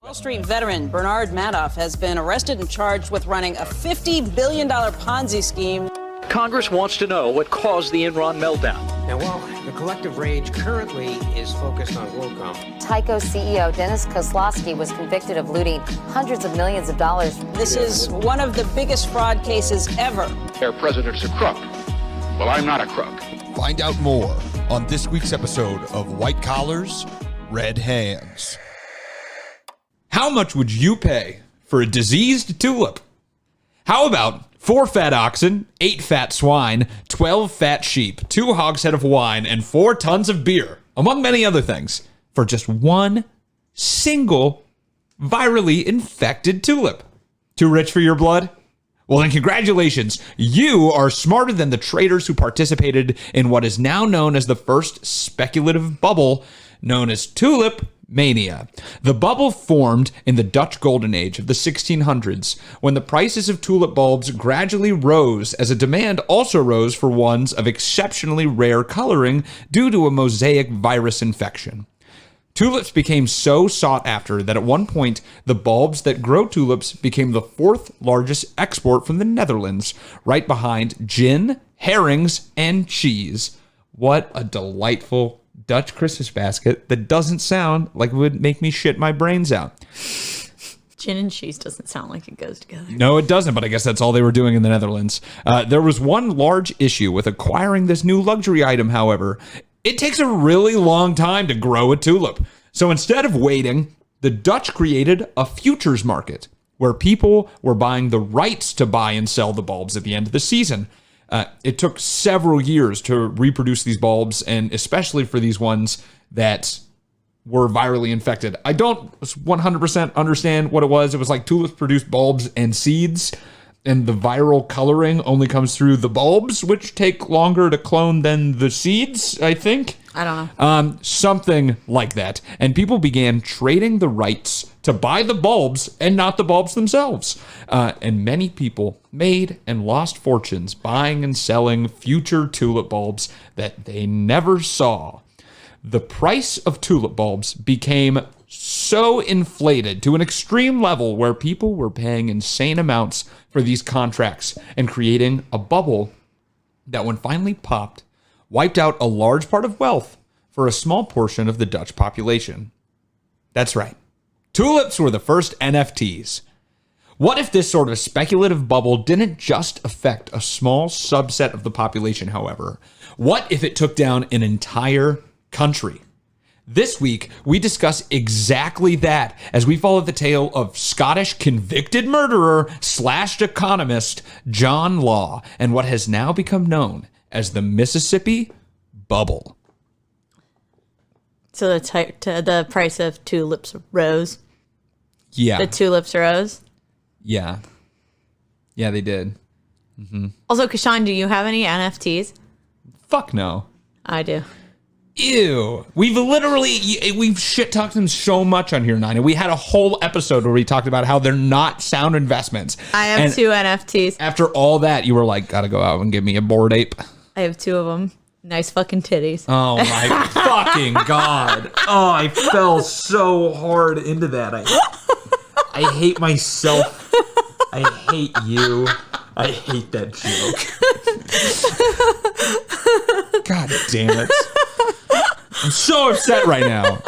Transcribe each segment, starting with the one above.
Wall Street veteran Bernard Madoff has been arrested and charged with running a $50 billion Ponzi scheme. Congress wants to know what caused the Enron meltdown. Now, while the collective rage currently is focused on WorldCom, Tyco CEO Dennis Kozlowski was convicted of looting hundreds of millions of dollars. This is one of the biggest fraud cases ever. Their president's a crook. Well, I'm not a crook. Find out more on this week's episode of White Collars, Red Hands. How much would you pay for a diseased tulip? How about 4 fat oxen, 8 fat swine, 12 fat sheep, 2 hogshead of wine, and 4 tons of beer, among many other things, for just one single virally infected tulip? Too rich for your blood? Well, then congratulations. You are smarter than the traders who participated in what is now known as the first speculative bubble, known as tulip mania. The bubble formed in the Dutch Golden Age of the 1600s, when the prices of tulip bulbs gradually rose as a demand also rose for ones of exceptionally rare coloring due to a mosaic virus infection. Tulips became so sought after that at one point, the bulbs that grow tulips became the 4th largest export from the Netherlands, right behind gin, herrings, and cheese. What a delightful Dutch Christmas basket that doesn't sound like it would make me shit my brains out. Gin and cheese doesn't sound like it goes together. No, it doesn't, but I guess that's all they were doing in the Netherlands. There was one large issue with acquiring this new luxury item, however. It takes a really long time to grow a tulip. So instead of waiting, the Dutch created a futures market where people were buying the rights to buy and sell the bulbs at the end of the season. It took several years to reproduce these bulbs, and especially for these ones that were virally infected. I don't 100% understand what it was. It was like tulips produce bulbs and seeds, and the viral coloring only comes through the bulbs, which take longer to clone than the seeds, I think. I don't know. Something like that. And people began trading the rights to buy the bulbs and not the bulbs themselves. And many people made and lost fortunes buying and selling future tulip bulbs that they never saw. The price of tulip bulbs became so inflated to an extreme level where people were paying insane amounts for these contracts and creating a bubble that, when finally popped, wiped out a large part of wealth for a small portion of the Dutch population. That's right. Tulips were the first NFTs. What if this sort of speculative bubble didn't just affect a small subset of the population, however? What if it took down an entire country? This week, we discuss exactly that as we follow the tale of Scottish convicted murderer / economist John Law and what has now become known as the Mississippi Bubble. So the price of tulips rose. Yeah. The tulips rose. Yeah. Yeah, they did. Mm-hmm. Also, Kashan, do you have any NFTs? Fuck no. I do. Ew. We've shit talked them so much on here, Nina. We had a whole episode where we talked about how they're not sound investments. I have 2 NFTs. After all that, you were like, gotta go out and give me a Bored Ape. I have 2 of them. Nice fucking titties. Oh my fucking God. Oh, I fell so hard into that. I hate myself. I hate you. I hate that joke. God damn it. I'm so upset right now.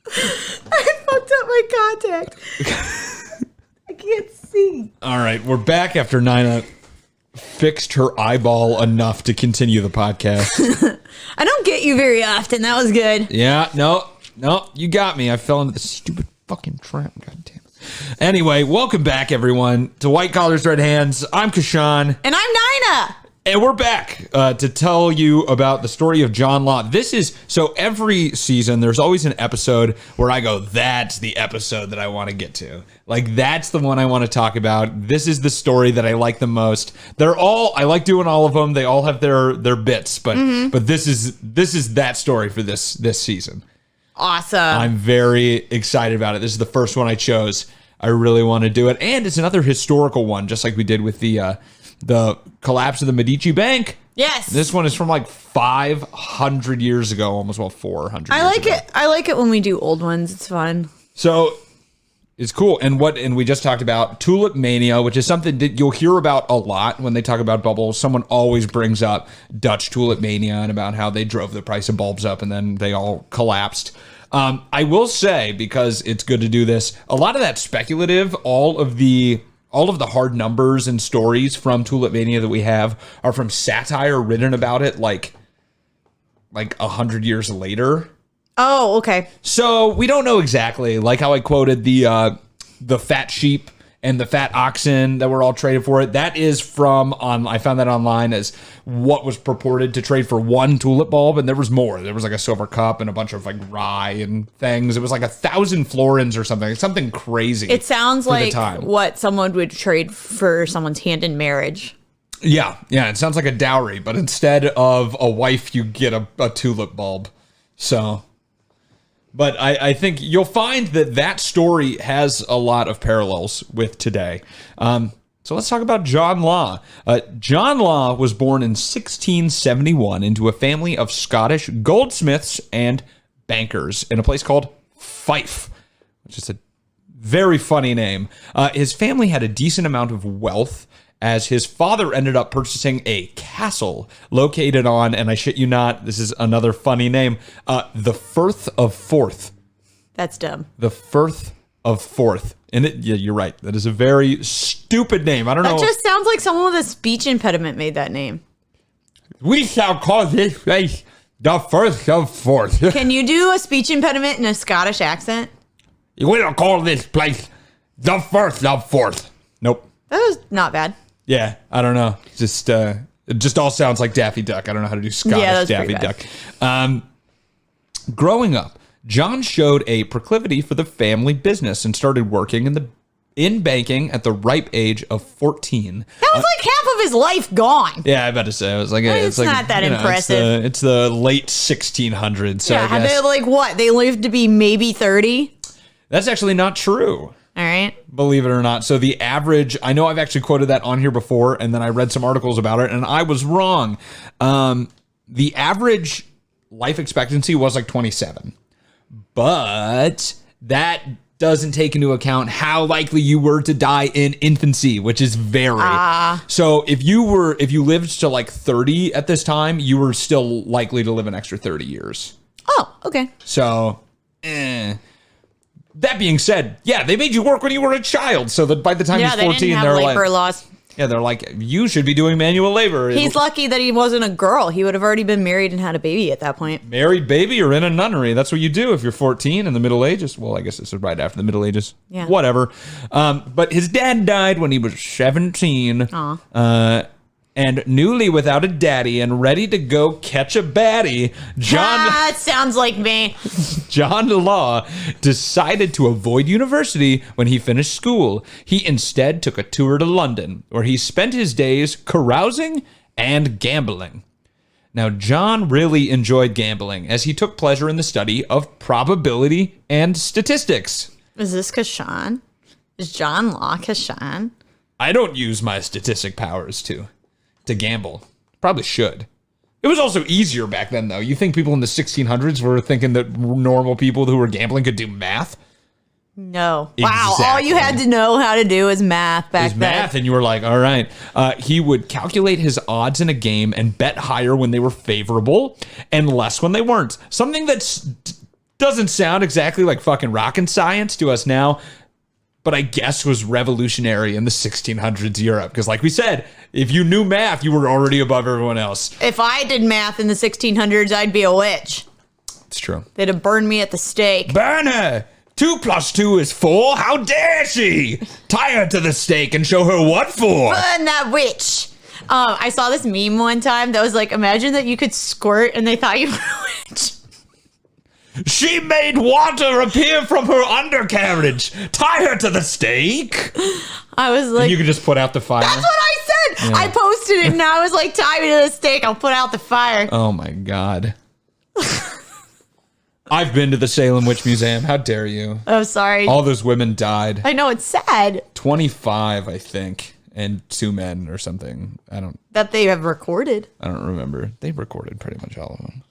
I fucked up my contact. I can't see. All right, we're back after Nina fixed her eyeball enough to continue the podcast. I don't get you very often. That was good. Yeah, no, you got me. I fell into the stupid fucking trap. God damn it. Anyway, welcome back, everyone, to White Collars, Red Hands. I'm Kashan. And I'm Nina. And we're back to tell you about the story of John Law. So every season, there's always an episode where I go, that's the episode that I want to get to. Like, that's the one I want to talk about. This is the story that I like the most. I like doing all of them. They all have their bits, but this is that story for this season. Awesome. I'm very excited about it. This is the first one I chose. I really want to do it. And it's another historical one, just like we did with the collapse of the Medici Bank. Yes. This one is from like 500 years ago, almost 400. I like it. I like it when we do old ones. It's fun. So it's cool. And we just talked about tulip mania, which is something that you'll hear about a lot when they talk about bubbles. Someone always brings up Dutch tulip mania and about how they drove the price of bulbs up and then they all collapsed. I will say, because it's good to do this, a lot of that speculative, all of the hard numbers and stories from Tulip Mania that we have are from satire written about it like 100 years later. Oh, okay. So we don't know exactly, like how I quoted the fat sheep and the fat oxen that were all traded for it. That is I found that online as what was purported to trade for one tulip bulb, and there was more. There was like a silver cup and a bunch of like rye and things. It was like 1,000 florins or something crazy. It sounds like what someone would trade for someone's hand in marriage. Yeah, it sounds like a dowry, but instead of a wife, you get a tulip bulb. So... But I think you'll find that story has a lot of parallels with today. So let's talk about John Law. John Law was born in 1671 into a family of Scottish goldsmiths and bankers in a place called Fife, which is a very funny name. His family had a decent amount of wealth, as his father ended up purchasing a castle located on, and I shit you not, this is another funny name, the Firth of Forth. That's dumb. The Firth of Forth. And yeah, you're right. That is a very stupid name. I don't know. That just sounds like someone with a speech impediment made that name. We shall call this place the Firth of Forth. Can you do a speech impediment in a Scottish accent? We'll call this place the Firth of Forth. Nope. That was not bad. Yeah, I don't know. It just all sounds like Daffy Duck. I don't know how to do Scottish Daffy Duck. Growing up, John showed a proclivity for the family business and started working in banking at the ripe age of 14. That was like half of his life gone. Yeah, I about to say. I was like, it's like, not that impressive. It's the late 1600s. So yeah, I guess. they like what? They lived to be maybe 30? That's actually not true. All right. Believe it or not. So the average, I know I've actually quoted that on here before, and then I read some articles about it, and I was wrong. The average life expectancy was like 27. But that doesn't take into account how likely you were to die in infancy, which is very. So if you lived to like 30 at this time, you were still likely to live an extra 30 years. Oh, okay. So, That being said, yeah, they made you work when you were a child, so that by the time he's 14, they didn't have they're labor like, laws. yeah, they're like, you should be doing manual labor. He's lucky that he wasn't a girl. He would have already been married and had a baby at that point. Married baby or in a nunnery. That's what you do if you're 14 in the Middle Ages. Well, I guess this is right after the Middle Ages. Yeah. Whatever. But his dad died when he was 17. And newly without a daddy and ready to go catch a baddie, That sounds like me. John Law decided to avoid university when he finished school. He instead took a tour to London, where he spent his days carousing and gambling. Now, John really enjoyed gambling, as he took pleasure in the study of probability and statistics. Is this Kashan? Is John Law Kashan? I don't use my statistic powers to gamble. Probably should. It was also easier back then, though. You think people in the 1600s were thinking that normal people who were gambling could do math? No. Exactly. Wow. All you had to know how to do is math back then. Math, and you were like, all right. He would calculate his odds in a game and bet higher when they were favorable and less when they weren't. Something that doesn't sound exactly like fucking rocket science to us now, but I guess was revolutionary in the 1600s Europe. Because like we said, if you knew math, you were already above everyone else. If I did math in the 1600s, I'd be a witch. It's true. They'd have burned me at the stake. Burn her! 2 + 2 is 4. How dare she? Tie her to the stake and show her what for. Burn that witch. I saw this meme one time that was like, imagine that you could squirt and they thought you were a witch. She made water appear from her undercarriage. Tie her to the stake. I was like, and you could just put out the fire. That's what I said. Yeah. I posted it and I was like, tie me to the stake. I'll put out the fire. Oh my God. I've been to the Salem Witch Museum. How dare you? Oh, sorry. All those women died. I know, it's sad. 25, I think. and 2 men or something. That they have recorded. I don't remember. They recorded pretty much all of them.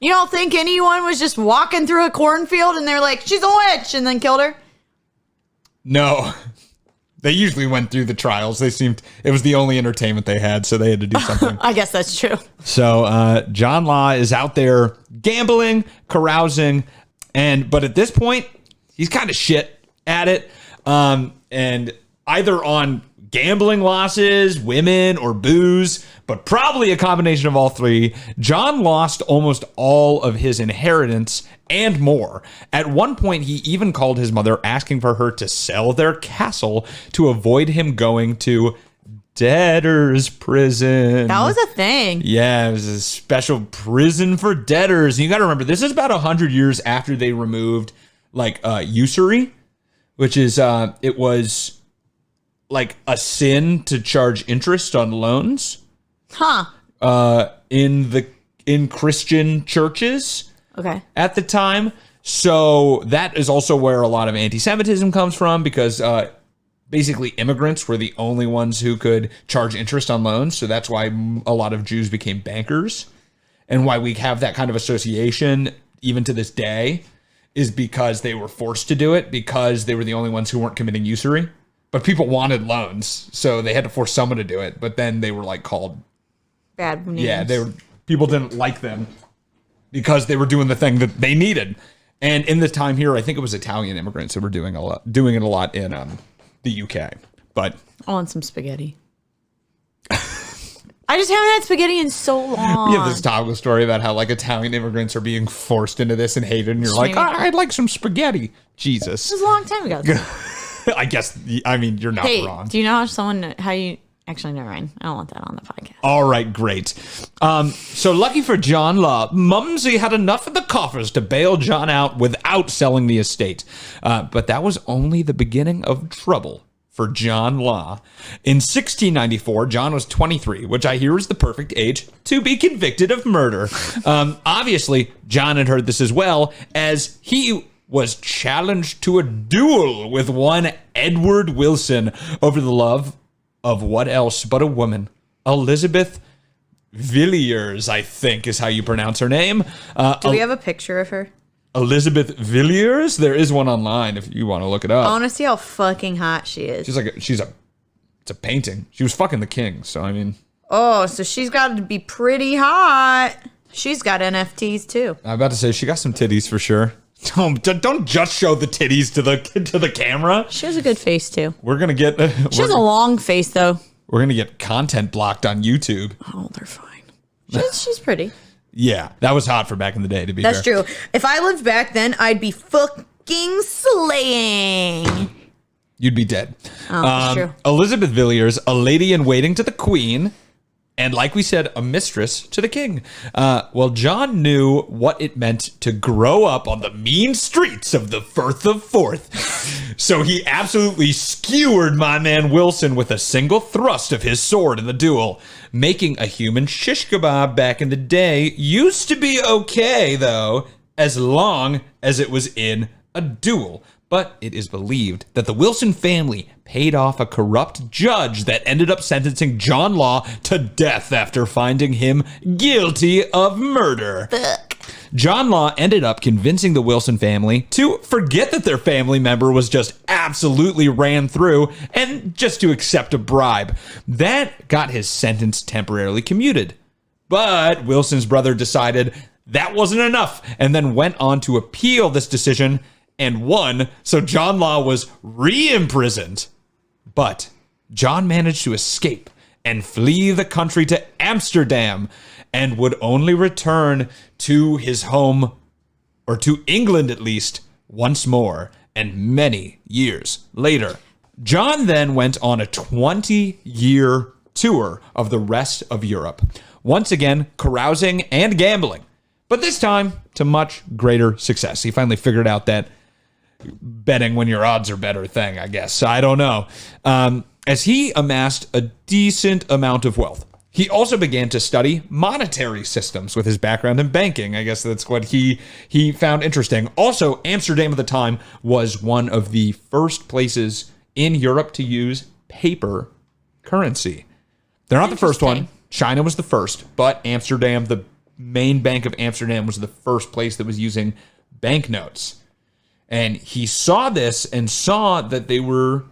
You don't think anyone was just walking through a cornfield and they're like, she's a witch, and then killed her? No. They usually went through the trials. It was the only entertainment they had, so they had to do something. I guess that's true. So John Law is out there gambling, carousing, but at this point, he's kind of shit at it. And either on gambling losses, women, or booze, but probably a combination of all three, John lost almost all of his inheritance and more. At one point, he even called his mother, asking for her to sell their castle to avoid him going to debtor's prison. That was a thing. Yeah, it was a special prison for debtors. And you got to remember, this is about 100 years after they removed usury, which is it was like a sin to charge interest on loans. In Christian churches. Okay. At the time. So that is also where a lot of anti-Semitism comes from, because basically immigrants were the only ones who could charge interest on loans. So that's why a lot of Jews became bankers, and why we have that kind of association even to this day is because they were forced to do it, because they were the only ones who weren't committing usury. But people wanted loans, so they had to force someone to do it. But then they were called bad names. Yeah, people didn't like them because they were doing the thing that they needed. And in the time here, I think it was Italian immigrants who were doing it a lot in the UK. But I want some spaghetti. I just haven't had spaghetti in so long. You have this topical story about how Italian immigrants are being forced into this and hated, and you're I'd like some spaghetti. Jesus. This was a long time ago. I guess, you're not wrong. Do you know how you... Actually, never mind. I don't want that on the podcast. All right, great. So lucky for John Law, Mumsy had enough of the coffers to bail John out without selling the estate. But that was only the beginning of trouble for John Law. In 1694, John was 23, which I hear is the perfect age to be convicted of murder. Obviously, John had heard this as well, as he was challenged to a duel with one Edward Wilson over the love of what else but a woman, Elizabeth Villiers, I think is how you pronounce her name. Do we have a picture of her? Elizabeth Villiers? There is one online if you want to look it up. I want to see how fucking hot she is. It's a painting. She was fucking the king, so I mean. Oh, so she's got to be pretty hot. She's got NFTs too. I'm about to say she got some titties for sure. Don't just show the titties to the camera. She has a good face too. We're gonna get. She has a long face though. We're gonna get content blocked on YouTube. Oh, they're fine. She's pretty. Yeah, that was hot for back in the day. To be fair, that's true. If I lived back then, I'd be fucking slaying. You'd be dead. Oh, that's true. Elizabeth Villiers, a lady in waiting to the Queen, and like we said, a mistress to the king. Well, John knew what it meant to grow up on the mean streets of the Firth of Forth. So he absolutely skewered my man Wilson with a single thrust of his sword in the duel. Making a human shish kebab back in the day used to be okay, though, as long as it was in a duel. But it is believed that the Wilson family paid off a corrupt judge that ended up sentencing John Law to death after finding him guilty of murder. John Law ended up convincing the Wilson family to forget that their family member was just absolutely ran through and just to accept a bribe. That got his sentence temporarily commuted. But Wilson's brother decided that wasn't enough and then went on to appeal this decision and won, so John Law was re-imprisoned. But John managed to escape and flee the country to Amsterdam and would only return to his home, or to England at least, once more, and many years later. John then went on a 20-year tour of the rest of Europe, once again carousing and gambling, but this time to much greater success. He finally figured out that betting when your odds are better thing, I guess. I don't know. As he amassed a decent amount of wealth, he also began to study monetary systems with his background in banking. I guess that's what he found interesting. Also, Amsterdam at the time was one of the first places in Europe to use paper currency. They're not the first one. Interesting. China was the first, but Amsterdam, the main Bank of Amsterdam, was the first place that was using banknotes. And he saw this and saw that they were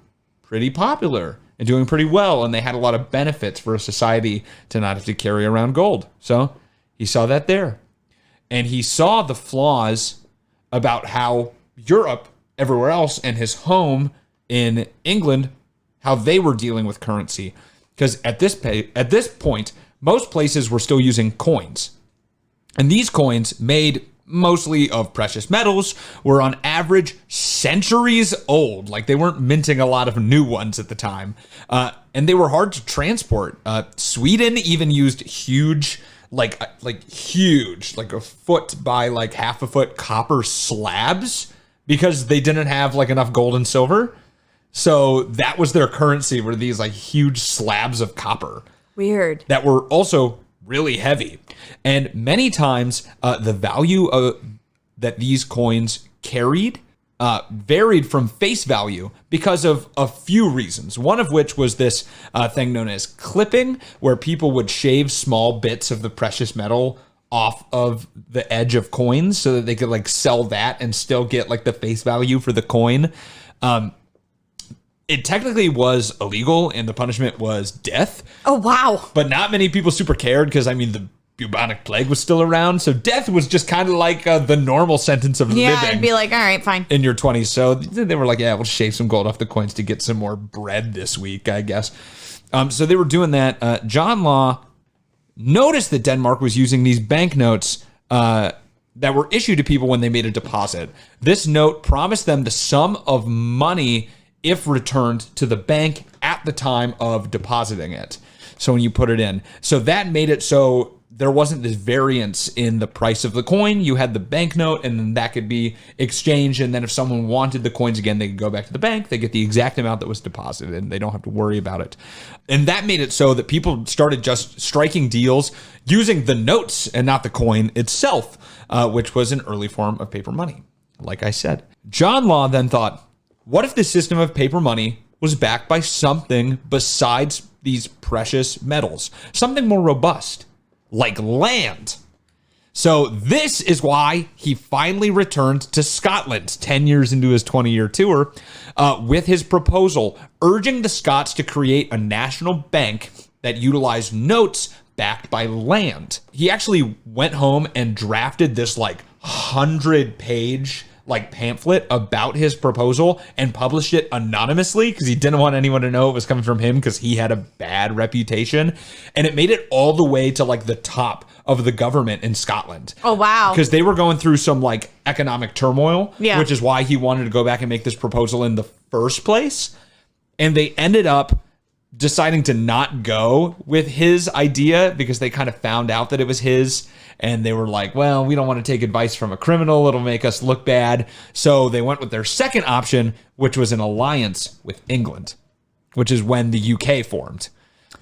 pretty popular and doing pretty well, and they had a lot of benefits for a society to not have to carry around gold. So he saw that there. And he saw the flaws about how Europe, everywhere else, and his home in England, how they were dealing with currency. Because at this point, most places were still using coins. And these coins, made mostly of precious metals, were on average centuries old. Like, they weren't minting a lot of new ones at the time. And they were hard to transport. Sweden even used huge, like a foot by like half a foot copper slabs because they didn't have like enough gold and silver. So that was their currency, were these like huge slabs of copper. Weird. That were also really heavy. And many times the value that these coins carried varied from face value because of a few reasons. One of which was this thing known as clipping, where people would shave small bits of the precious metal off of the edge of coins so that they could like sell that and still get like the face value for the coin. It technically was illegal and the punishment was death. Oh, wow. But not many people super cared because, I mean, the bubonic plague was still around. So death was just kind of like the normal sentence of living. Yeah, I'd be like, all right, fine. In your 20s. So they were like, yeah, we'll shave some gold off the coins to get some more bread this week, I guess. So they were doing that. John Law noticed that Denmark was using these banknotes that were issued to people when they made a deposit. This note promised them the sum of money if returned to the bank at the time of depositing it. So when you put it in. So that made it so there wasn't this variance in the price of the coin. You had the banknote, and then that could be exchanged. And then if someone wanted the coins again, they could go back to the bank. They get the exact amount that was deposited, and they don't have to worry about it. And that made it so that people started just striking deals using the notes and not the coin itself, which was an early form of paper money, like I said. John Law then thought, what if the system of paper money was backed by something besides these precious metals? Something more robust, like land. So this is why he finally returned to Scotland 10 years into his 20-year tour with his proposal, urging the Scots to create a national bank that utilized notes backed by land. He actually went home and drafted this like 100-page like pamphlet about his proposal and published it anonymously because he didn't want anyone to know it was coming from him because he had a bad reputation. And it made it all the way to like the top of the government in Scotland. Oh, wow. Because they were going through some like economic turmoil, yeah, which is why he wanted to go back and make this proposal in the first place. And they ended up deciding to not go with his idea because they kind of found out that it was his. And they were like, well, we don't want to take advice from a criminal. It'll make us look bad. So they went with their second option, which was an alliance with England, which is when the UK formed.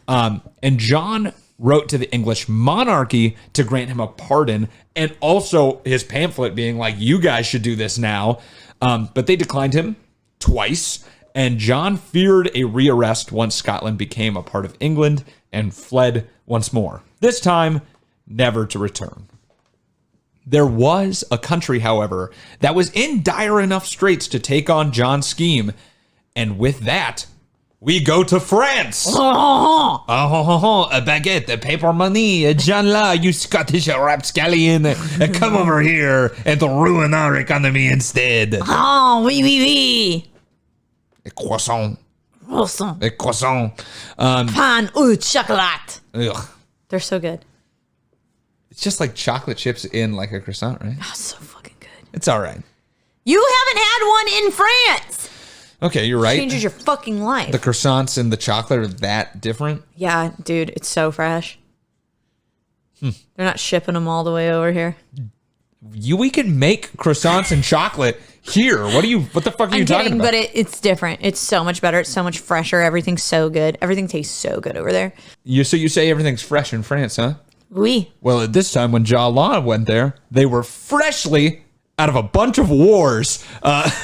And John wrote to the English monarchy to grant him a pardon, and also his pamphlet being like, you guys should do this now. But they declined him twice. And John feared a rearrest once Scotland became a part of England and fled once more. This time, never to return. There was a country, however, that was in dire enough straits to take on John's scheme. And with that, we go to France. A baguette, a paper money, John Law, you Scottish rapscallion, come over here and ruin our economy instead. Oh, oui, oui, oui. A croissant. Croissant. A croissant. Pain au chocolat. Ugh. They're so good. It's just like chocolate chips in like a croissant, right? Oh, so fucking good. It's all right. You haven't had one in France. Okay, you're right. Changes your fucking life. The croissants and the chocolate are that different? Yeah, dude, it's so fresh. They're not shipping them all the way over here. We can make croissants and chocolate here. What the fuck are you talking about? But it's different. It's so much better. It's so much fresher. Everything's so good. Everything tastes so good over there. So you say everything's fresh in France, huh? Oui. Well, at this time when John Law went there, they were freshly out of a bunch of wars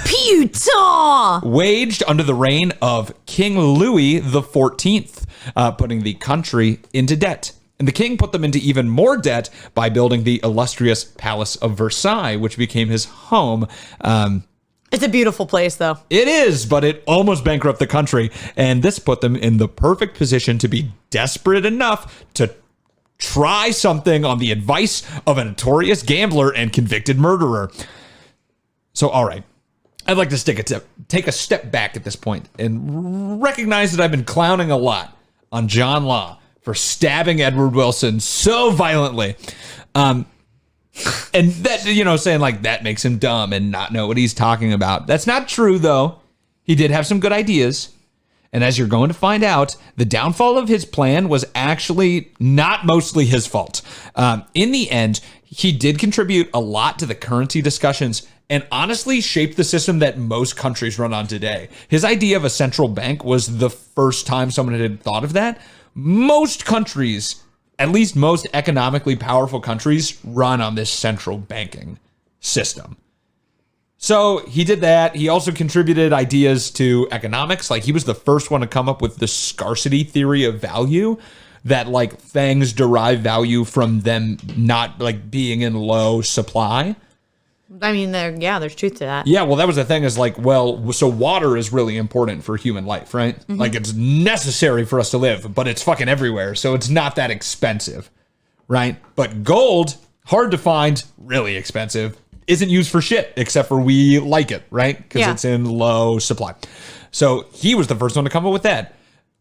Putain! waged under the reign of King Louis the 14th, putting the country into debt. And the king put them into even more debt by building the illustrious Palace of Versailles, which became his home. It's a beautiful place, though. It is, but it almost bankrupted the country. And this put them in the perfect position to be desperate enough to try something on the advice of a notorious gambler and convicted murderer. So, all right. I'd like to take a step back at this point and recognize that I've been clowning a lot on John Law for stabbing Edward Wilson so violently. And that, saying like that makes him dumb and not know what he's talking about. That's not true, though. He did have some good ideas. And as you're going to find out, the downfall of his plan was actually not mostly his fault. In the end, he did contribute a lot to the currency discussions and honestly shaped the system that most countries run on today. His idea of a central bank was the first time someone had thought of that. Most countries, at least most economically powerful countries, run on this central banking system. So he did that. He also contributed ideas to economics. Like he was the first one to come up with the scarcity theory of value, that like things derive value from them not like being in low supply. I mean, there's truth to that. Yeah, well, that was the thing is like, well, so water is really important for human life, right? Mm-hmm. Like it's necessary for us to live, but it's fucking everywhere. So it's not that expensive, right? But gold, hard to find, really expensive, isn't used for shit except for we like it, right? Because it's in low supply. So he was the first one to come up with that.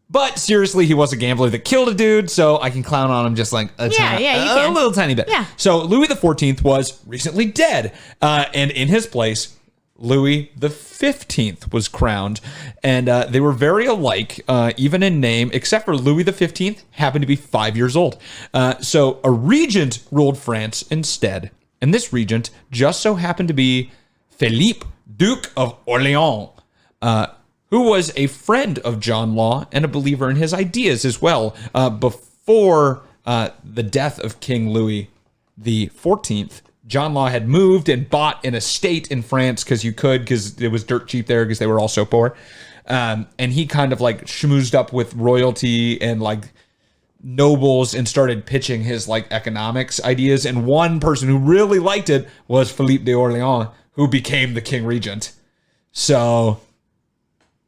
But seriously, he was a gambler that killed a dude, so I can clown on him just like a little tiny bit. Yeah. So Louis XIV was recently dead, and in his place, Louis XV was crowned, and they were very alike, even in name, except for Louis XV happened to be 5 years old. So a regent ruled France instead, and this regent just so happened to be Philippe, Duke of Orleans, who was a friend of John Law and a believer in his ideas as well. Before the death of King Louis XIV, John Law had moved and bought an estate in France because it was dirt cheap there because they were all so poor. And he kind of like schmoozed up with royalty and like nobles and started pitching his like economics ideas. And one person who really liked it was Philippe d'Orléans, who became the king regent. So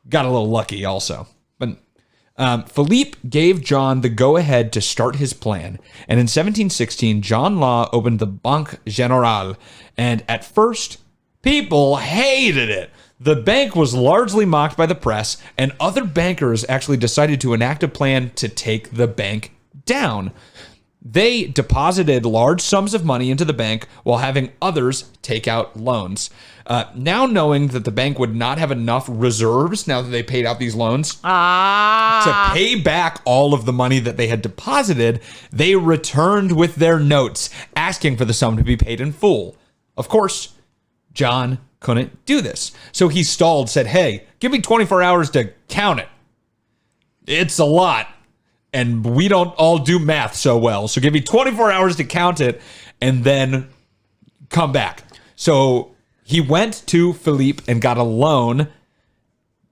got a little lucky also. But Philippe gave John the go-ahead to start his plan. And in 1716, John Law opened the Banque Générale. And at first, people hated it. The bank was largely mocked by the press, and other bankers actually decided to enact a plan to take the bank down. They deposited large sums of money into the bank while having others take out loans. Now knowing that the bank would not have enough reserves now that they paid out these loans to pay back all of the money that they had deposited, they returned with their notes asking for the sum to be paid in full. Of course, John couldn't do this. So he stalled, said, hey, give me 24 hours to count it. It's a lot. And we don't all do math so well. So give me 24 hours to count it and then come back. So he went to Philippe and got a loan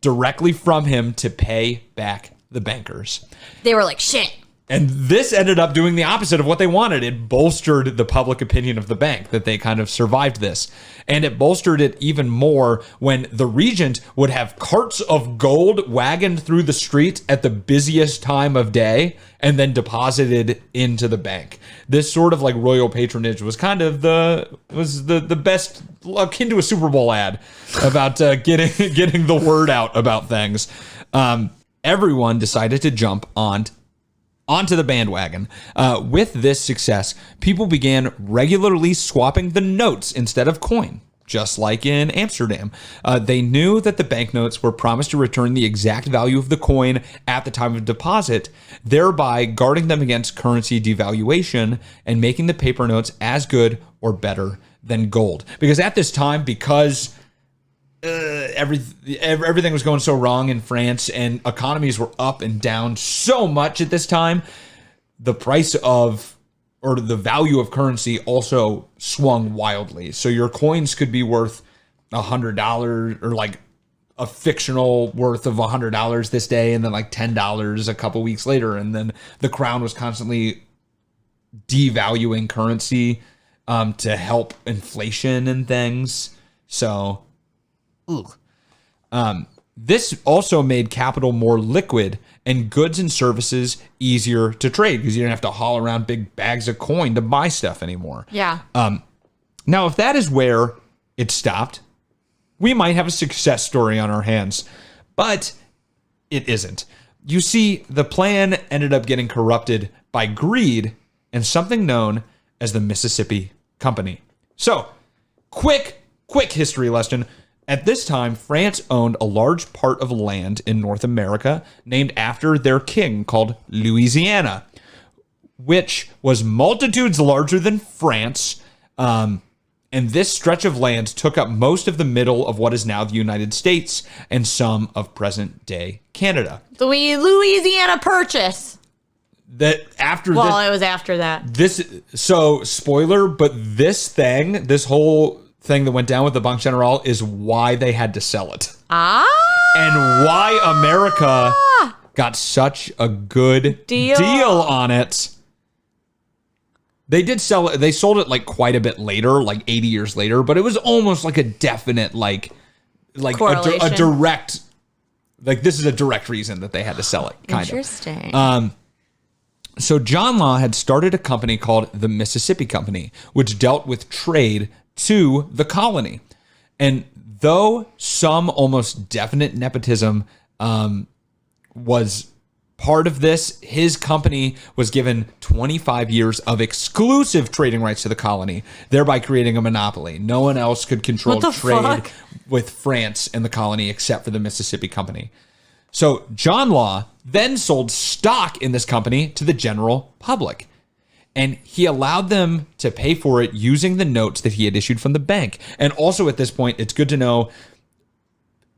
directly from him to pay back the bankers. They were like, shit. And this ended up doing the opposite of what they wanted. It bolstered the public opinion of the bank that they kind of survived this. And it bolstered it even more when the regent would have carts of gold wagoned through the street at the busiest time of day and then deposited into the bank. This sort of like royal patronage was kind of the best, akin to a Super Bowl ad about getting the word out about things. Everyone decided to jump onto the bandwagon. With this success, people began regularly swapping the notes instead of coin, just like in Amsterdam. They knew that the banknotes were promised to return the exact value of the coin at the time of deposit, thereby guarding them against currency devaluation and making the paper notes as good or better than gold. Because at this time, everything was going so wrong in France and economies were up and down so much at this time, the price of or the value of currency also swung wildly. So your coins could be worth $100 or like a fictional worth of $100 this day, and then like $10 a couple weeks later. And then the crown was constantly devaluing currency to help inflation and things. So, this also made capital more liquid and goods and services easier to trade because you didn't have to haul around big bags of coin to buy stuff anymore. Yeah. Now, if that is where it stopped, we might have a success story on our hands, but it isn't. You see, the plan ended up getting corrupted by greed and something known as the Mississippi Company. So, quick history lesson. At this time, France owned a large part of land in North America named after their king called Louisiana, which was multitudes larger than France. And this stretch of land took up most of the middle of what is now the United States and some of present-day Canada. The Louisiana Purchase. That after it was after that. So, spoiler, but this whole thing that went down with the Banque Generale is why they had to sell it. And why America got such a good deal on it. They did sell it. They sold it like quite a bit later, like 80 years later, but it was almost like a definite, like a direct, like this is a direct reason that they had to sell it. Interesting. So John Law had started a company called the Mississippi Company, which dealt with trade to the colony. And though some almost definite nepotism was part of this, his company was given 25 years of exclusive trading rights to the colony, thereby creating a monopoly. No one else could control trade with France and the colony except for the Mississippi Company. So John Law then sold stock in this company to the general public. And he allowed them to pay for it using the notes that he had issued from the bank. And also at this point, it's good to know,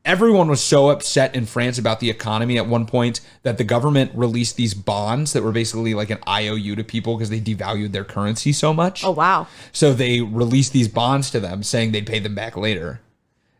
everyone was so upset in France about the economy at one point that the government released these bonds that were basically like an IOU to people because they devalued their currency so much. Oh, wow. So they released these bonds to them saying they'd pay them back later,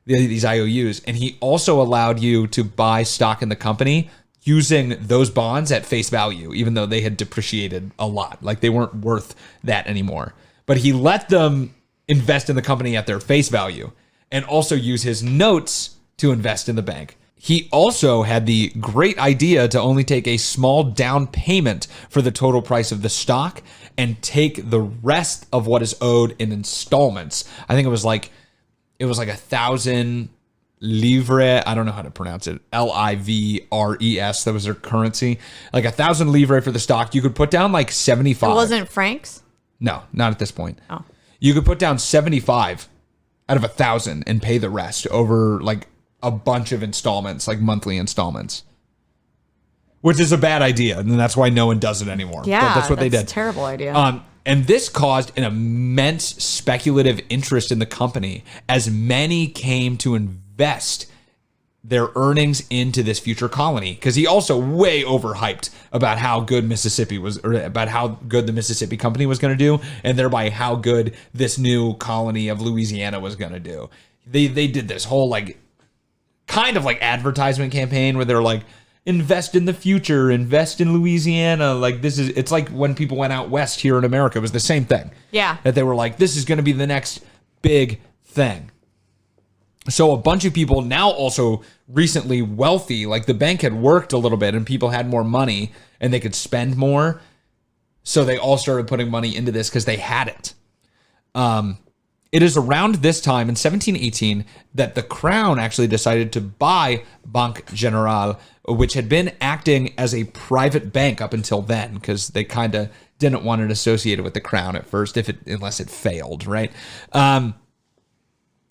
these IOUs. And he also allowed you to buy stock in the company using those bonds at face value, even though they had depreciated a lot. Like they weren't worth that anymore. But he let them invest in the company at their face value and also use his notes to invest in the bank. He also had the great idea to only take a small down payment for the total price of the stock and take the rest of what is owed in installments. I think it was like 1,000 livre. I don't know how to pronounce it. Livres. That was their currency. Like 1,000 livre for the stock. You could put down like 75. It wasn't francs? No, not at this point. Oh. You could put down 75 out of 1,000 and pay the rest over like a bunch of installments, like monthly installments, which is a bad idea. And that's why no one does it anymore. Yeah, but that's what they did. That's a terrible idea. And this caused an immense speculative interest in the company as many came to invest their earnings into this future colony, because he also way overhyped about how good Mississippi was, or about how good the Mississippi Company was going to do, and thereby how good this new colony of Louisiana was going to do. They did this whole like kind of like advertisement campaign where they're like, invest in the future, invest in Louisiana. Like it's like when people went out west here in America, it was the same thing. Yeah. That they were like, this is going to be the next big thing. So a bunch of people now also recently wealthy, like the bank had worked a little bit and people had more money and they could spend more. So they all started putting money into this because they had it. It is around this time in 1718 that the crown actually decided to buy Banque Generale, which had been acting as a private bank up until then, because they kind of didn't want it associated with the crown at first, unless it failed, right?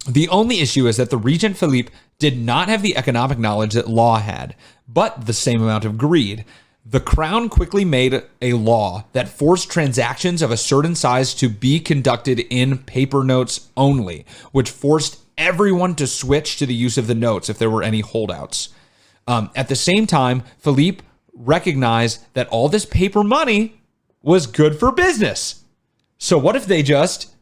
The only issue is that the regent Philippe did not have the economic knowledge that Law had, but the same amount of greed. The crown quickly made a law that forced transactions of a certain size to be conducted in paper notes only, which forced everyone to switch to the use of the notes if there were any holdouts. At the same time, Philippe recognized that all this paper money was good for business. So what if they just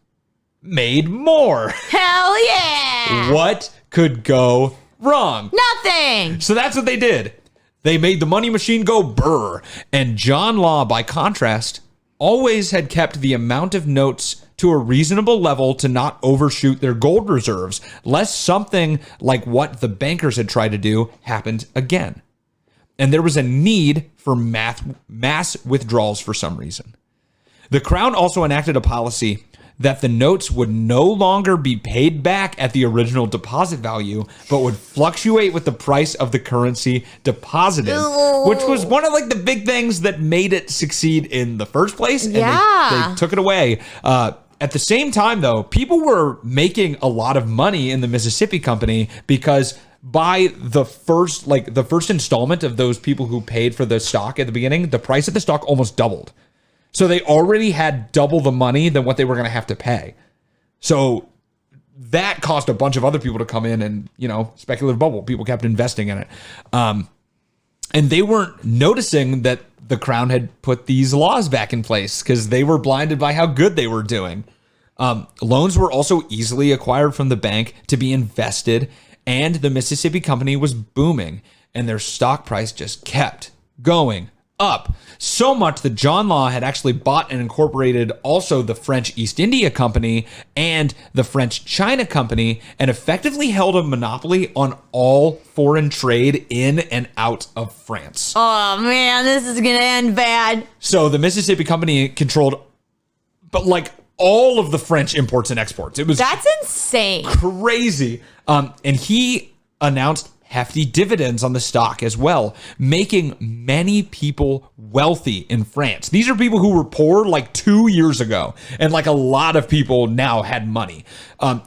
made more? Hell yeah! What could go wrong? Nothing! So that's what they did. They made the money machine go brr. And John Law, by contrast, always had kept the amount of notes to a reasonable level to not overshoot their gold reserves, lest something like what the bankers had tried to do happened again. And there was a need for mass withdrawals for some reason. The Crown also enacted a policy that the notes would no longer be paid back at the original deposit value, but would fluctuate with the price of the currency deposited, which was one of like the big things that made it succeed in the first place. And they took it away. At the same time, though, people were making a lot of money in the Mississippi Company because by the first installment of those people who paid for the stock at the beginning, the price of the stock almost doubled. So they already had double the money than what they were going to have to pay. So that caused a bunch of other people to come in and, speculative bubble. People kept investing in it. And they weren't noticing that the Crown had put these laws back in place because they were blinded by how good they were doing. Loans were also easily acquired from the bank to be invested, and the Mississippi Company was booming, and their stock price just kept going up. So much that John Law had actually bought and incorporated also the French East India Company and the French China Company, and effectively held a monopoly on all foreign trade in and out of France. Oh man, this is gonna end bad. So the Mississippi Company controlled, but like all of the French imports and exports. That's insane. Crazy. And he announced hefty dividends on the stock as well, making many people wealthy in France. These are people who were poor like 2 years ago, and like a lot of people now had money.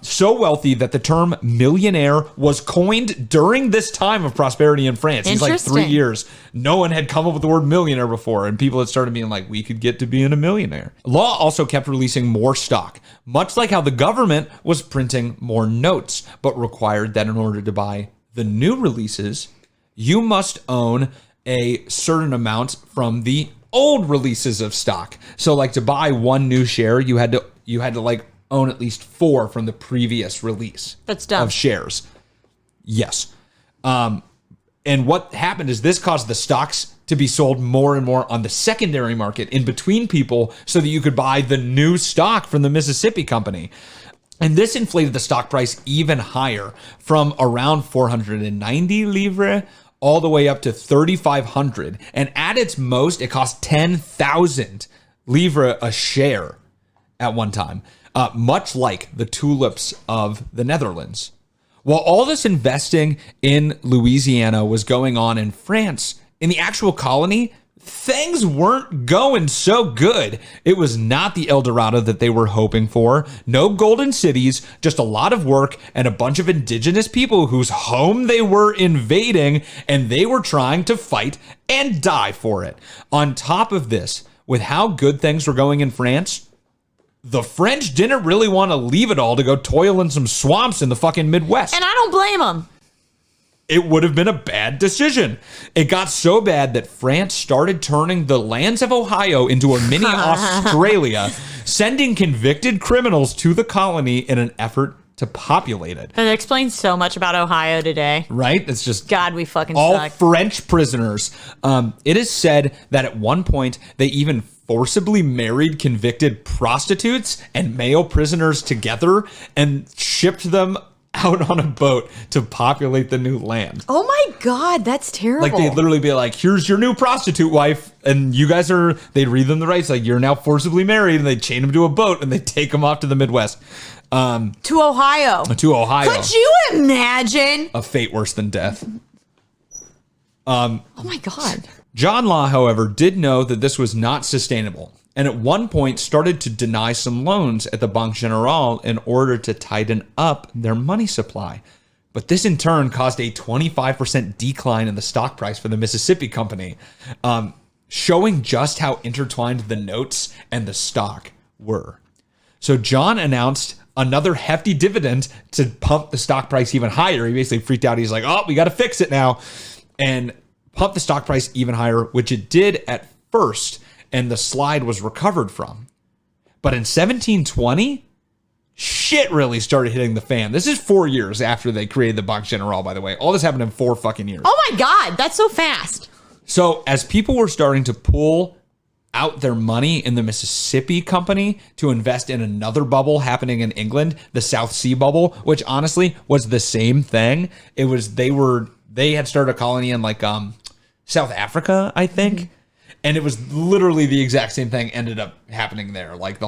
So wealthy that the term millionaire was coined during this time of prosperity in France. It's like 3 years. No one had come up with the word millionaire before, and people had started being like, we could get to being a millionaire. Law also kept releasing more stock, much like how the government was printing more notes, but required that in order to buy the new releases, you must own a certain amount from the old releases of stock. So like to buy one new share, you had to like own at least 4 from the previous release. That's dumb. Of shares. Yes. And what happened is this caused the stocks to be sold more and more on the secondary market in between people so that you could buy the new stock from the Mississippi Company. And this inflated the stock price even higher, from around 490 livres all the way up to 3,500. And at its most, it cost 10,000 livres a share at one time, much like the tulips of the Netherlands. While all this investing in Louisiana was going on in France, in the actual colony, things weren't going so good. It was not the El Dorado that they were hoping for. No golden cities, just a lot of work and a bunch of indigenous people whose home they were invading, and they were trying to fight and die for it. On top of this, with how good things were going in France, the French didn't really want to leave it all to go toil in some swamps in the fucking Midwest. And I don't blame them. It would have been a bad decision. It got so bad that France started turning the lands of Ohio into a mini Australia, sending convicted criminals to the colony in an effort to populate it. That explains so much about Ohio today. Right? It's just God, we fucking all suck. French prisoners. It is said that at one point they even forcibly married convicted prostitutes and male prisoners together and shipped them out on a boat to populate the new land. Oh my God, that's terrible. Like they'd literally be like, here's your new prostitute wife, and you guys they'd read them the rights, like you're now forcibly married, and they'd chain them to a boat and they'd take them off to the Midwest. To Ohio. To Ohio. Could you imagine? A fate worse than death. Oh my God. John Law, however, did know that this was not sustainable, and at one point started to deny some loans at the Banque Generale in order to tighten up their money supply. But this in turn caused a 25% decline in the stock price for the Mississippi Company, showing just how intertwined the notes and the stock were. So John announced another hefty dividend to pump the stock price even higher. He basically freaked out. He's like, oh, we got to fix it now. And pump the stock price even higher, which it did at first, and the slide was recovered from. But in 1720, shit really started hitting the fan. This is 4 years after they created the Banque Generale, by the way. All this happened in 4 fucking years. Oh my God, that's so fast. So as people were starting to pull out their money in the Mississippi Company to invest in another bubble happening in England, the South Sea bubble, which honestly was the same thing. It was they had started a colony in like South Africa, I think. And it was literally the exact same thing ended up happening there. Like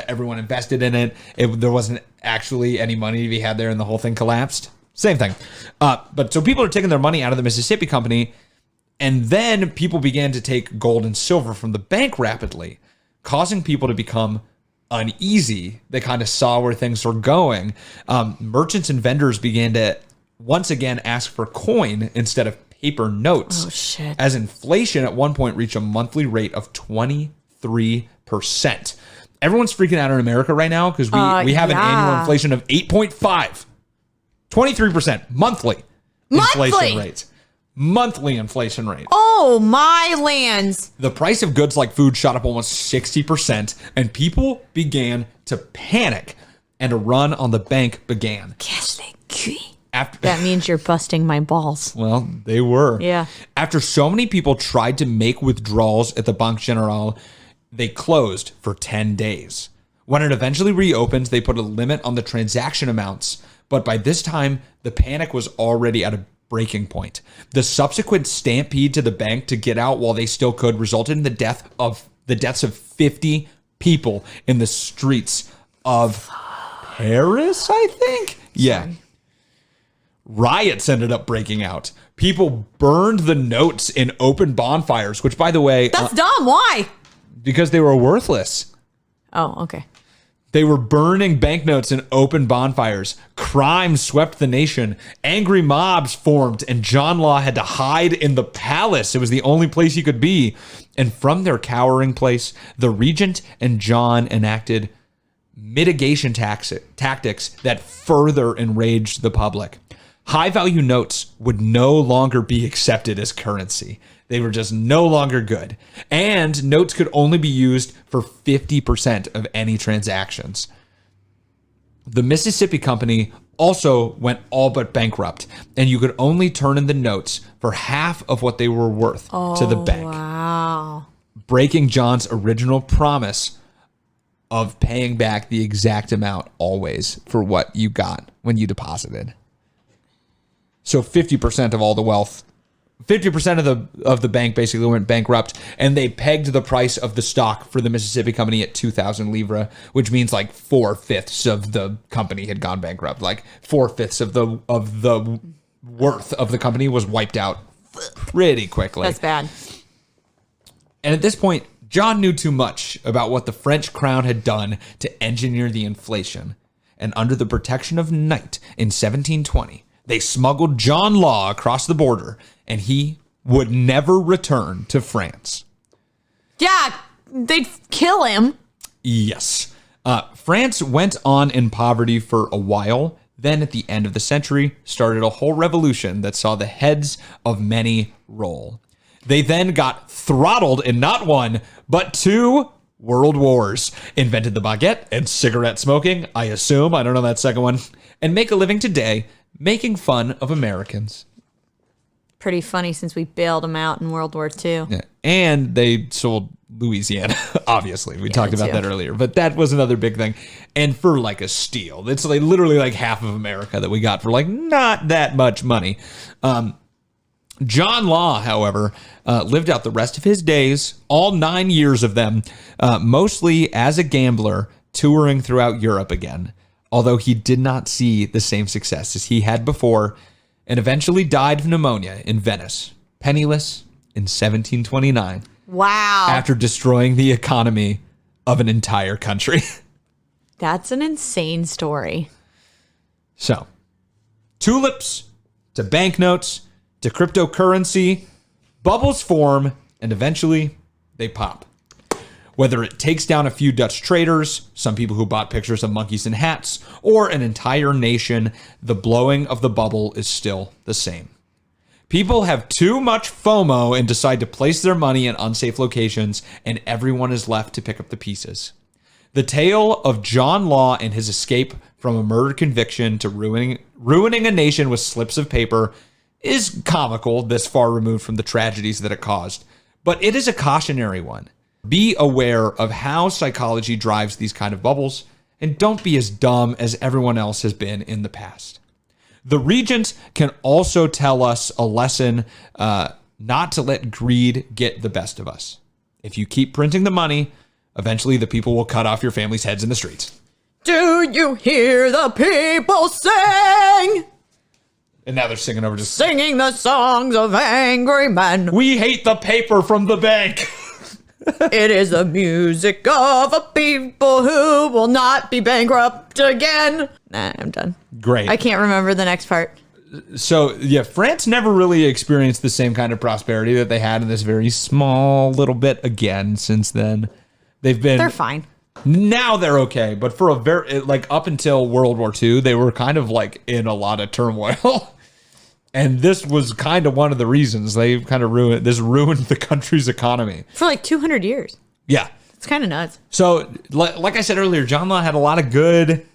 everyone invested in it. There wasn't actually any money to be had there, and the whole thing collapsed. Same thing. But so people are taking their money out of the Mississippi Company, and then people began to take gold and silver from the bank rapidly, causing people to become uneasy. They kind of saw where things were going. Merchants and vendors began to once again ask for coin instead of paper notes. Oh, shit. As inflation at one point reached a monthly rate of 23%. Everyone's freaking out in America right now because we have an annual inflation of 8.5. 23% monthly inflation rate. Monthly inflation rate. Oh, my lands. The price of goods like food shot up almost 60%, and people began to panic, and a run on the bank began. That means you're busting my balls. Well, they were. Yeah. After so many people tried to make withdrawals at the Banque Generale, they closed for 10 days. When it eventually reopened, they put a limit on the transaction amounts, but by this time, the panic was already at a breaking point. The subsequent stampede to the bank to get out while they still could resulted in the deaths of 50 people in the streets of Paris, I think. Yeah. Riots ended up breaking out. People burned the notes in open bonfires, which, by the way, that's dumb. Why? Because they were worthless. Oh, okay. They were burning banknotes in open bonfires. Crime swept the nation. Angry mobs formed, and John Law had to hide in the palace. It was the only place he could be. And from their cowering place, the regent and John enacted mitigation tactics that further enraged the public. High-value notes would no longer be accepted as currency. They were just no longer good. And notes could only be used for 50% of any transactions. The Mississippi Company also went all but bankrupt, and you could only turn in the notes for half of what they were worth to the bank. Wow. Breaking John's original promise of paying back the exact amount always for what you got when you deposited. So 50% of all the wealth, 50% of the bank basically went bankrupt, and they pegged the price of the stock for the Mississippi Company at 2,000 livres, which means like 4/5 of the company had gone bankrupt. Like 4/5 of the worth of the company was wiped out pretty quickly. That's bad. And at this point, John knew too much about what the French crown had done to engineer the inflation. And under the protection of night in 1720, they smuggled John Law across the border, and he would never return to France. Yeah, they'd kill him. Yes. France went on in poverty for a while. Then at the end of the century, started a whole revolution that saw the heads of many roll. They then got throttled in not one, but 2 world wars, invented the baguette and cigarette smoking, I assume, I don't know that second one, and make a living today making fun of Americans. Pretty funny since we bailed them out in World War II. Yeah. And they sold Louisiana, obviously. We talked about that earlier, but that was another big thing. And for like a steal. It's like literally like half of America that we got for like not that much money. John Law, however, lived out the rest of his days, all 9 years of them, mostly as a gambler, touring throughout Europe again, although he did not see the same success as he had before, and eventually died of pneumonia in Venice, penniless, in 1729. Wow. After destroying the economy of an entire country. That's an insane story. So, tulips to banknotes to cryptocurrency, bubbles form, and eventually they pop. Whether it takes down a few Dutch traders, some people who bought pictures of monkeys in hats, or an entire nation, the blowing of the bubble is still the same. People have too much FOMO and decide to place their money in unsafe locations, and everyone is left to pick up the pieces. The tale of John Law and his escape from a murder conviction to ruining a nation with slips of paper is comical this far removed from the tragedies that it caused. But it is a cautionary one. Be aware of how psychology drives these kind of bubbles, and don't be as dumb as everyone else has been in the past. The regent can also tell us a lesson not to let greed get the best of us. If you keep printing the money, eventually the people will cut off your family's heads in the streets. Do you hear the people sing? And now they're singing over just Singing the songs of angry men. We hate the paper from the bank. It is the music of a people who will not be bankrupt again. Nah, I'm done. Great. I can't remember the next part. So, yeah, France never really experienced the same kind of prosperity that they had in this very small little bit again since then. They're fine. Now they're okay, but for a very, like, up until World War II, they were kind of like in a lot of turmoil. And this was kind of one of the reasons they kind of ruined the country's economy. For like 200 years. Yeah. It's kind of nuts. So, like I said earlier, John Law had a lot of good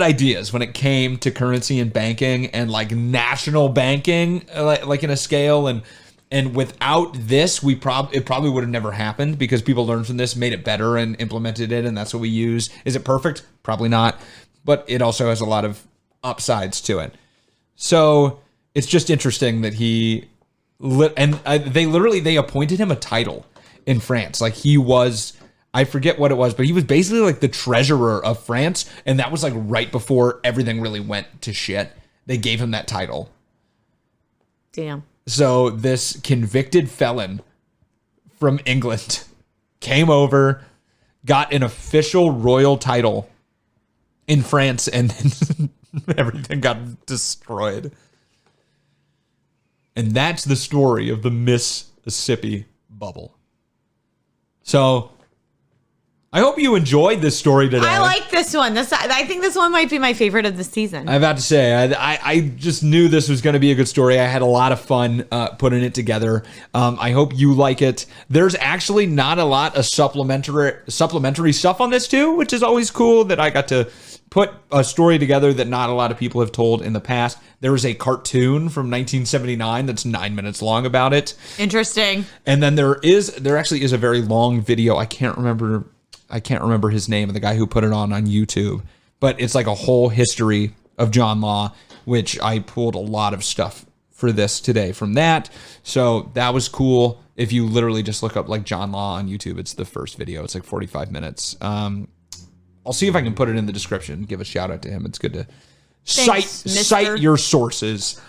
ideas when it came to currency and banking and like national banking, like in a scale. And without this, it probably would have never happened because people learned from this, made it better, and implemented it, and that's what we use. Is it perfect? Probably not, but it also has a lot of upsides to it. So it's just interesting that they appointed him a title in France. Like he was, I forget what it was, but he was basically like the treasurer of France. And that was like right before everything really went to shit. They gave him that title. Damn. So this convicted felon from England came over, got an official royal title in France, and then everything got destroyed. And that's the story of the Mississippi bubble. So I hope you enjoyed this story today. I like this one. I think this one might be my favorite of the season. I'm about to say, I just knew this was going to be a good story. I had a lot of fun putting it together. I hope you like it. There's actually not a lot of supplementary stuff on this too, which is always cool that I got to put a story together that not a lot of people have told in the past. There was a cartoon from 1979 that's 9 minutes long about it. Interesting. And then there actually is a very long video. I can't remember his name, the guy who put it on YouTube, but it's like a whole history of John Law, which I pulled a lot of stuff for this today from that. So that was cool. If you literally just look up like John Law on YouTube, it's the first video. It's like 45 minutes. I'll see if I can put it in the description. Give a shout out to him. It's good to cite your sources.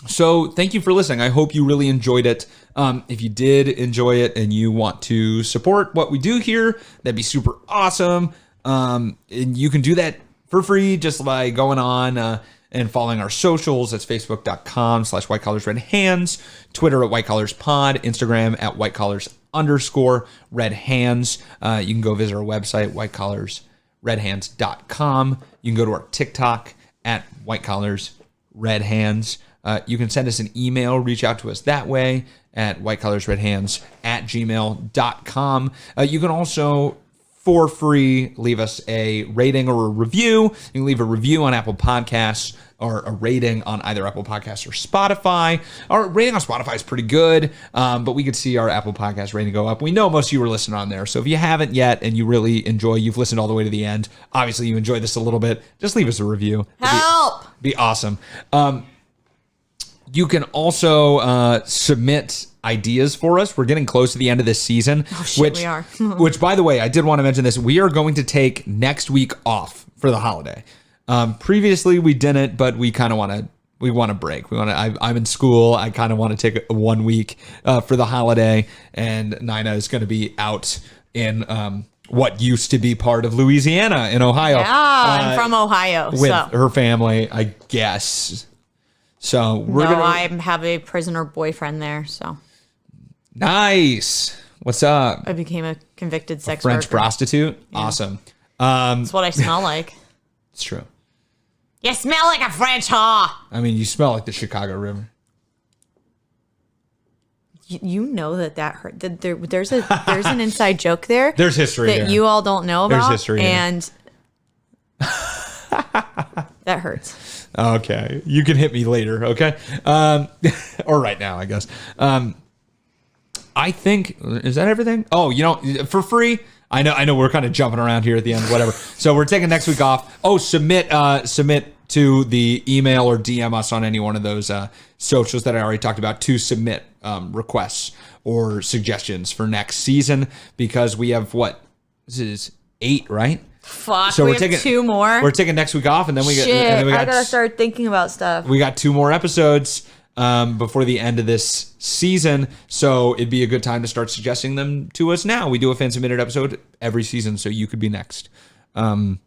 So thank you for listening. I hope you really enjoyed it. If you did enjoy it and you want to support what we do here, that'd be super awesome. And you can do that for free just by going on and following our socials. That's facebook.com/whitecollarsredhands, Twitter @whitecollarspod, Instagram @whitecollars_redhands. You can go visit our website, whitecollarsredhands.com. You can go to our TikTok @whitecollarsredhands. You can send us an email, reach out to us that way at whitecollarsredhands@gmail.com. You can also, for free, leave us a rating or a review. You can leave a review on Apple Podcasts or a rating on either Apple Podcasts or Spotify. Our rating on Spotify is pretty good, but we could see our Apple Podcast rating go up. We know most of you are listening on there, so if you haven't yet and you really enjoy, you've listened all the way to the end, obviously you enjoy this a little bit, just leave us a review. Help! Be awesome. You can also submit ideas for us. We're getting close to the end of this season. Oh, shit, we are. Which, by the way, I did want to mention this. We are going to take next week off for the holiday. Previously, we didn't, but we kind of want to. We want a break. I'm in school. I kind of want to take 1 week for the holiday, and Nina is going to be out in what used to be part of Louisiana in Ohio. Yeah, I'm from Ohio. With her family, I guess. So I have a prisoner boyfriend there. So nice. What's up? I became a convicted sex French worker. prostitute. Yeah. Awesome. That's what I smell like. It's true. You smell like a French whore. I mean, you smell like the Chicago River. You know that hurt. There's an inside joke there. There's history that here. you all don't know about. There's history here. And that hurts. Okay. You can hit me later, okay? Or right now, I guess. I think, is that everything? Oh, for free? I know we're kind of jumping around here at the end, whatever. So we're taking next week off. Oh, submit to the email or DM us on any one of those socials that I already talked about to submit requests or suggestions for next season, because we have this is 8, right? Fuck. So we we're have taking 2 more. We're taking next week off, and then we Shit, got. I gotta start thinking about stuff. We got 2 more episodes before the end of this season, so it'd be a good time to start suggesting them to us now. We do a fan submitted episode every season, so you could be next. And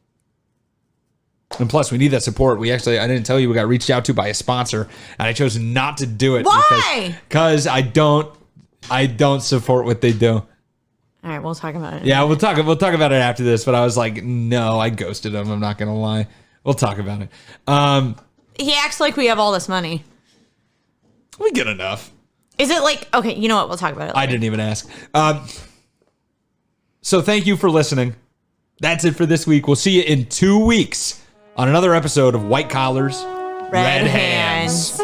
plus, we need that support. I didn't tell you we got reached out to by a sponsor, and I chose not to do it. Why? Because I don't support what they do. All right, we'll talk about it. Yeah, we'll talk about it after this. But I was like, no, I ghosted him. I'm not gonna lie. We'll talk about it. He acts like we have all this money. We get enough. Is it like, okay, you know what? We'll talk about it later. I didn't even ask. So thank you for listening. That's it for this week. We'll see you in 2 weeks on another episode of White Collars, Red Hands.